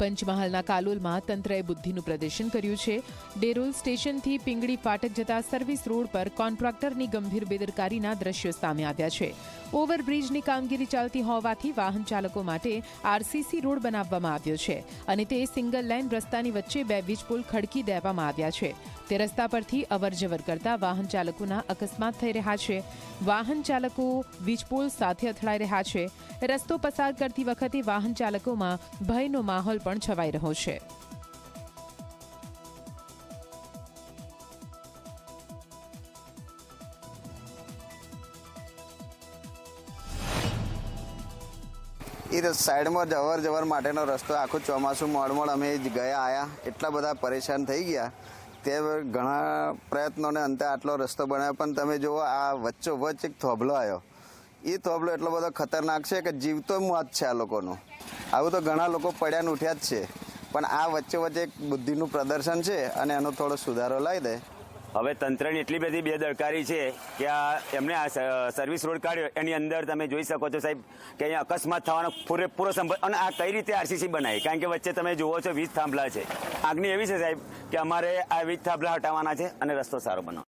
પંચમહાલના કાલોલમાં તંત્રએ બુદ્ધિનું પ્રદર્શન કર્યું છે। ડેરોલ સ્ટેશનથી પિંગળી ફાટક જતા સર્વિસ રોડ પર કોન્ટ્રાક્ટરની ગંભીર બેદરકારીના દ્રશ્યો સામે આવ્યા છે। ઓવરબ્રિજની કામગીરી ચાલતી હોવાથી વાહન ચાલકો માટે આરસીસી રોડ બનાવવામાં આવ્યો છે અને તે સિંગલ લાઇન રસ્તાની વચ્ચે 2 વીજપોલ ખડકી દેવામાં આવ્યા છે। તે રસ્તા પરથી અવરજવર કરતા વાહન ચાલકોના અકસ્માત થઈ રહ્યા છે। વાહન ચાલકો વીજપોલ સાથે અથડાઈ રહ્યા છે। રસ્તો પસાર કરતી વખતે વાહન ચાલકોમાં ભયનો માહોલ પણ છવાઈ રહ્યો છે। એ સાઈડમાં અવર જવર માટેનો રસ્તો આખું ચોમાસું મોડમોડ અમે ગયા આયા એટલા બધા પરેશાન થઈ ગયા તે ઘણા પ્રયત્નોને અંતે આટલો રસ્તો બનાવ્યો પણ તમે જુઓ આ વચ્ચોવચ્ચ એક થોભલો આવ્યો। એ થોભલો એટલો બધો ખતરનાક છે કે જીવતો મોત છે આ લોકોનું। આવું તો ઘણા લોકો પડ્યા ને ઉઠ્યા જ છે પણ આ વચ્ચોવચ્ચ એક બુદ્ધિનું પ્રદર્શન છે અને એનો થોડો સુધારો લાવી દે। હવે તંત્રની એટલી બધી બેદરકારી છે કે એમને આ સર્વિસ રોડ કાઢ્યો એની અંદર તમે જોઈ શકો છો સાહેબ કે અહીંયા અકસ્માત થવાનો પૂરેપૂરો સંભવ। અને આ કઈ રીતે આરસીસી બનાવી કારણ કે વચ્ચે તમે જુઓ છો વીજ થાંભલા છે। આગની એવી છે સાહેબ કે અમારે આ વીજ થાંભલા હટાવવાના છે અને રસ્તો સારો બનાવો।